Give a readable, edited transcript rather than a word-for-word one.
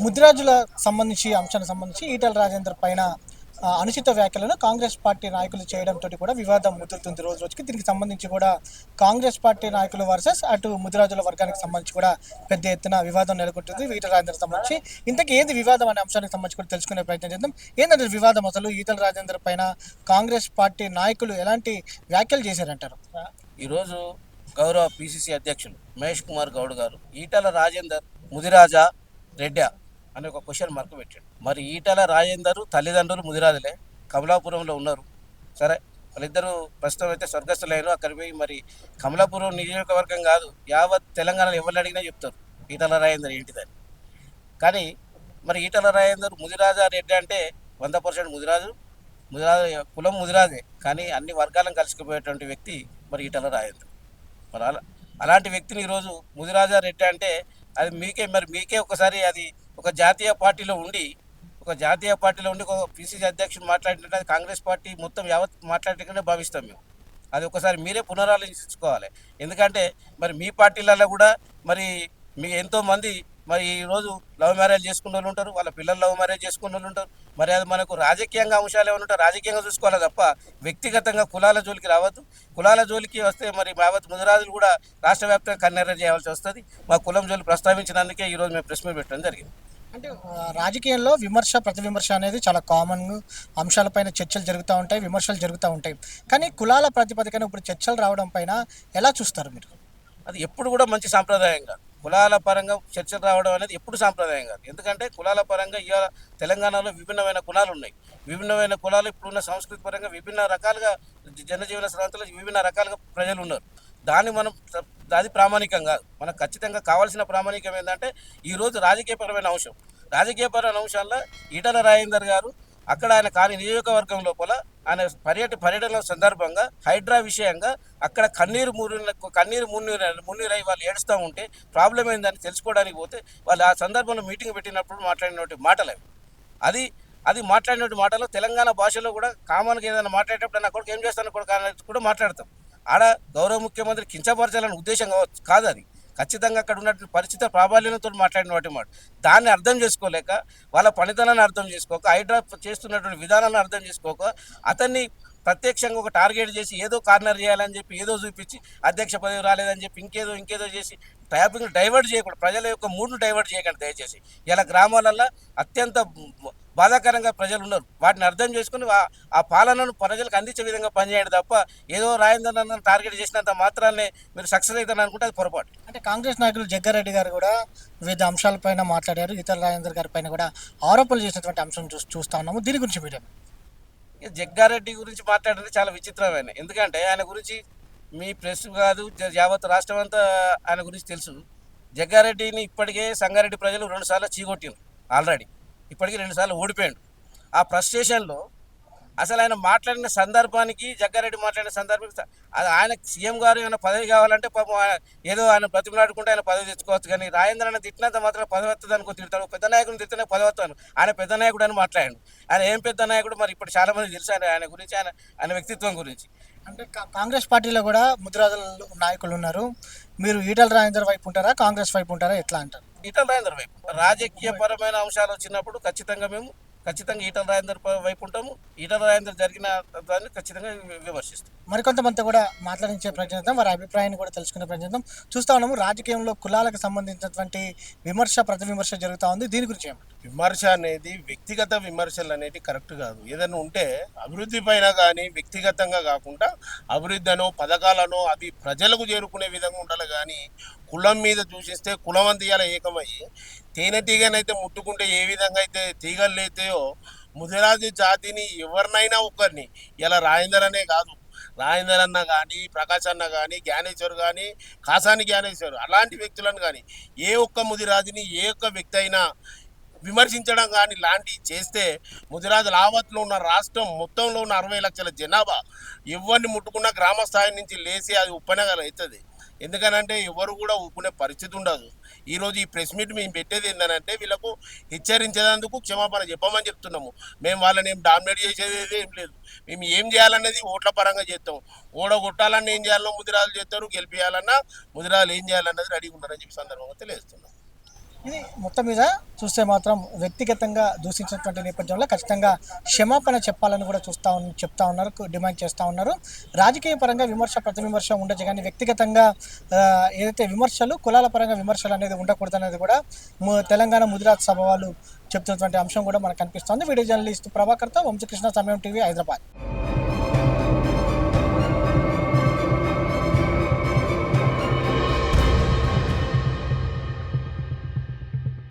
ముదిరాజుల సంబంధించి అంశానికి సంబంధించి ఈటల రాజేందర్ పైన అనుచిత వ్యాఖ్యలను కాంగ్రెస్ పార్టీ నాయకులు చేయడంతో కూడా వివాదం ముదురుతుంది రోజు రోజుకి. దీనికి సంబంధించి కూడా కాంగ్రెస్ పార్టీ నాయకులు వర్సెస్ అటు ముదిరాజుల వర్గానికి సంబంధించి కూడా పెద్ద ఎత్తున వివాదం నెలకొంటుంది ఈటల రాజేందర్ సంబంధించి. ఇంతకీ ఏది వివాదం అనే అంశానికి సంబంధించి కూడా తెలుసుకునే ప్రయత్నం చేద్దాం. ఏంటంటే వివాదం అసలు ఈటల రాజేందర్ పైన కాంగ్రెస్ పార్టీ నాయకులు ఎలాంటి వ్యాఖ్యలు చేశారంటారు? ఈరోజు గౌరవ పిసిసి అధ్యక్షులు మహేష్ కుమార్ గౌడ్ గారు ఈటల రాజేందర్ ముదిరాజా రెడ్డా అని ఒక క్వశ్చన్ మార్క్ పెట్టాడు. మరి ఈటల రాజేందర్ తల్లిదండ్రులు ముదిరాజులే, కమలాపురంలో ఉన్నారు. సరే, వాళ్ళిద్దరూ ప్రస్తుతం అయితే స్వర్గస్థులైన అక్కడికి పోయి మరి కమలాపురం నియోజకవర్గం కాదు, యావత్ తెలంగాణలో ఎవరిని అడిగినా చెప్తారు ఈటల రాజేందర్ ఏంటిదని. కానీ మరి ఈటల రాజేందర్ ముదిరాజా రెడ్డి అంటే 100% ముదిరాజు కులం ముదిరాజే, కానీ అన్ని వర్గాలను కలిసిపోయేటువంటి వ్యక్తి మరి ఈటల రాజేందర్. మరి అలాంటి వ్యక్తిని ఈరోజు ముదిరాజా రెడ్డి అంటే అది మీకే ఒకసారి అది ఒక జాతీయ పార్టీలో ఉండి ఒక పిసిసి అధ్యక్షుడు మాట్లాడినట్టు అది కాంగ్రెస్ పార్టీ మొత్తం యావత్ మాట్లాడినట్టుగానే భావిస్తాం మేము. అది ఒకసారి మీరే పునరాలోచించుకోవాలి. ఎందుకంటే మరి మీ పార్టీలలో కూడా మరి మీ ఎంతోమంది మరి ఈరోజు లవ్ మ్యారేజ్ చేసుకున్న వాళ్ళు ఉంటారు, వాళ్ళ పిల్లలు లవ్ మ్యారేజ్ చేసుకున్న వాళ్ళు ఉంటారు. మరి అది మనకు రాజకీయంగా అంశాలు ఏమైనా ఉంటాయి, రాజకీయంగా చూసుకోవాలి తప్ప వ్యక్తిగతంగా కులాల జోలికి రావద్దు. కులాల జోలికి వస్తే మరి యావత్ ముదిరాజులు కూడా రాష్ట్ర వ్యాప్తంగా కన్నెర్ర చేయాల్సి వస్తుంది. మా కులం జోలి ప్రస్తావించినందుకే ఈరోజు మేము ప్రెస్ మీట్ పెట్టడం జరిగింది. అంటే రాజకీయాల్లో విమర్శ ప్రతి విమర్శ అనేది చాలా కామన్. అంశాలపైన చర్చలు జరుగుతూ ఉంటాయి, విమర్శలు జరుగుతూ ఉంటాయి. కానీ కులాల ప్రాతిపదికన ఇప్పుడు చర్చలు రావడం పైన ఎలా చూస్తారు మీరు? అది ఎప్పుడు కూడా మంచి సాంప్రదాయం కాదు. కులాల పరంగా చర్చలు రావడం అనేది ఎప్పుడు సాంప్రదాయం కాదు. ఎందుకంటే కులాల పరంగా ఇవాళ తెలంగాణలో విభిన్నమైన కులాలు ఉన్నాయి. విభిన్నమైన కులాలు ఇప్పుడున్న సంస్కృతి పరంగా విభిన్న రకాలుగా జనజీవన స్రవంతిలో విభిన్న రకాలుగా ప్రజలు ఉన్నారు. అది ప్రామాణికం కాదు. మనకు ఖచ్చితంగా కావాల్సిన ప్రామాణికం ఏంటంటే ఈరోజు రాజకీయపరమైన రాజకీయపరమైన అంశాల్లో ఈటల రాజేందర్ గారు అక్కడ ఆయన కాని నియోజకవర్గం లోపల ఆయన పర్యటన సందర్భంగా హైడ్రా విషయంగా అక్కడ కన్నీరు మున్నీరై వాళ్ళు ఏడుస్తూ ఉంటే ప్రాబ్లం ఏందని తెలుసుకోవడానికి పోతే వాళ్ళు ఆ సందర్భంలో మీటింగ్ పెట్టినప్పుడు మాట్లాడినటువంటి మాటలు అది మాట్లాడినటువంటి మాటలు తెలంగాణ భాషలో కూడా కామన్గా ఏదైనా మాట్లాడేటప్పుడు నా కొడుకు ఏం చేస్తాను కూడా మాట్లాడతాం. ఆడ గౌరవ ముఖ్యమంత్రి కించపరచాలనే ఉద్దేశం కాదు. అది ఖచ్చితంగా అక్కడ ఉన్నటువంటి పరిస్థితి ప్రాబల్యంతో మాట్లాడినటువంటి మాట. దాన్ని అర్థం చేసుకోలేక, వాళ్ళ పనితనాన్ని అర్థం చేసుకోక, హైడ్రా చేస్తున్నటువంటి విధానాన్ని అర్థం చేసుకోక అతన్ని ప్రత్యక్షంగా ఒక టార్గెట్ చేసి ఏదో కార్నర్ చేయాలని చెప్పి ఏదో చూపించి అధ్యక్ష పదవి రాలేదని చెప్పి ఇంకేదో చేసి ట్రాఫిక్ను డైవర్ట్ చేయకూడదు. ప్రజల యొక్క మూడ్ను డైవర్ట్ చేయకండి దయచేసి. ఇలా గ్రామాలల్లో అత్యంత బాధాకరంగా ప్రజలు ఉన్నారు. వాటిని అర్థం చేసుకుని ఆ పాలనను ప్రజలకు అందించే విధంగా పనిచేయండి తప్ప ఏదో రాజేంద్ర టార్గెట్ చేసినంత మాత్రాన్ని మీరు సక్సెస్ అవుతారని అనుకుంటే అది పొరపాటు. అంటే కాంగ్రెస్ నాయకులు జగ్గారెడ్డి గారు కూడా వివిధ అంశాలపైన మాట్లాడారు. ఈటల రాజేందర్ గారి పైన కూడా ఆరోపణలు చేసినటువంటి అంశం చూస్తూ ఉన్నాము. దీని గురించి మీరు? జగ్గారెడ్డి గురించి మాట్లాడితే చాలా విచిత్రమైన. ఎందుకంటే ఆయన గురించి మీ ప్రెస్ కాదు యావత్ రాష్ట్రం అంతా ఆయన గురించి తెలుసు. జగ్గారెడ్డిని ఇప్పటికే సంగారెడ్డి ప్రజలు 2 సార్లు చీగొట్టింది. ఆల్రెడీ ఇప్పటికీ 2 సార్లు ఓడిపోయాడు. ఆ ఫ్రస్ట్రేషన్లో అసలు ఆయన మాట్లాడిన సందర్భానికి జగ్గారెడ్డి మాట్లాడిన సందర్భానికి అది ఆయన సీఎం గారు ఏమైనా పదవి కావాలంటే పాపం ఏదో ఆయన బ్రతిమలాడుకుంటే ఆయన పదవి తెచ్చుకోవచ్చు. కానీ రాజేంద్ర అన్న తిట్టినంత మాత్రం పదవి వస్తుంది అనుకో తిడతాడు. పెద్ద నాయకుడిని తిట్టిన పదవి వస్తాను. ఆయన పెద్ద నాయకుడు అని మాట్లాడాడు. ఆయన ఏం పెద్ద నాయకుడు మరి ఇప్పుడు చాలామంది తెలుసు ఆయన గురించి, ఆయన వ్యక్తిత్వం గురించి. అంటే కాంగ్రెస్ పార్టీలో కూడా ముదిరాజుల నాయకులు ఉన్నారు. మీరు ఈటల రాజేందర్ వైపు ఉంటారా, కాంగ్రెస్ వైపు ఉంటారా, ఎట్లా అంటారు? ఈటల రాజేందర్ వైపు. రాజకీయపరమైన అంశాలు వచ్చినప్పుడు ఖచ్చితంగా ఈటల రాజేందర్ వైపు ఉంటాము. ఈటల రాజేందర్ జరిగిన దాన్ని ఖచ్చితంగా విమర్శిస్తాం. మరికొంతమంది కూడా మాట్లాడించే ప్రయత్నిద్దాం, వారి అభిప్రాయాన్ని కూడా తెలుసుకునే ప్రయత్నిద్దాం. చూస్తా ఉన్నాము రాజకీయంలో కులాలకు సంబంధించినటువంటి విమర్శ ప్రతి విమర్శ జరుగుతూ ఉంది. దీని గురించి ఏమంటారు? విమర్శ అనేది వ్యక్తిగత విమర్శలు అనేది కరెక్ట్ కాదు. ఏదైనా ఉంటే అభివృద్ధి పైన కానీ వ్యక్తిగతంగా కాకుండా అభివృద్ధి అనో పథకాలనో అది ప్రజలకు చేరుకునే విధంగా ఉండాలి. కానీ కులం మీద చూసిస్తే కులం అంతా ఇలా ఏకమయ్యి తేనెటీగనైతే ముట్టుకుంటే ఏ విధంగా అయితే తీగలు లేతాయో ముదిరాజు జాతిని ఎవరినైనా ఒకరిని ఇలా రాజేందర్ అనే కాదు, రాజేందర్ అన్న కానీ ప్రకాష్ అన్న కానీ జ్ఞానేశ్వర్ కానీ కాసాని జ్ఞానేశ్వర్ అలాంటి వ్యక్తులను కానీ ఏ ఒక్క ముదిరాజుని ఏ ఒక్క వ్యక్తి అయినా విమర్శించడం కానీ లాంటివి చేస్తే ముదిరాజు లావత్లో ఉన్న రాష్ట్రం మొత్తంలో ఉన్న 60 లక్షల జనాభా ఎవరిని ముట్టుకున్న గ్రామ స్థాయి నుంచి లేచి అది ఉప్పనగల అవుతుంది. ఎందుకనంటే ఎవరు కూడా ఊపుకునే పరిస్థితి ఉండదు. ఈరోజు ఈ ప్రెస్ మీట్ మేము పెట్టేది ఏంటంటే వీళ్ళకు హెచ్చరించేందుకు క్షమాపణ చెప్పమని చెప్తున్నాము. మేము వాళ్ళని ఏం డామినేట్ చేసేది ఏం లేదు. మేము ఏం చేయాలనేది ఓట్ల పరంగా చేస్తాం. ఓడగొట్టాలన్నా ఏం చేయాలన్నా ముదిరాజులు చేస్తారు, గెలిపించాలన్నా ముదిరాజులు ఏం చేయాలన్నది రెడీగా ఉన్నారని చెప్పి సందర్భంగా తెలియజేస్తున్నాం. ఇది మొత్తం మీద చూస్తే మాత్రం వ్యక్తిగతంగా దూషించినటువంటి నేపథ్యంలో ఖచ్చితంగా క్షమాపణ చెప్పాలని కూడా చెప్తా ఉన్నారు, డిమాండ్ చేస్తూ ఉన్నారు. రాజకీయ పరంగా విమర్శ ప్రతి విమర్శ ఉండొచ్చు, కానీ వ్యక్తిగతంగా ఏదైతే విమర్శలు కులాల పరంగా విమర్శలు అనేది ఉండకూడదు అనేది కూడా తెలంగాణ ముదిరాజ్ సభ వాళ్ళు చెప్తున్నటువంటి అంశం కూడా మనకు కనిపిస్తుంది. వీడియో జర్నలిస్ట్ ప్రభాకర్తో వంశకృష్ణ, సమయం టీవీ, హైదరాబాద్.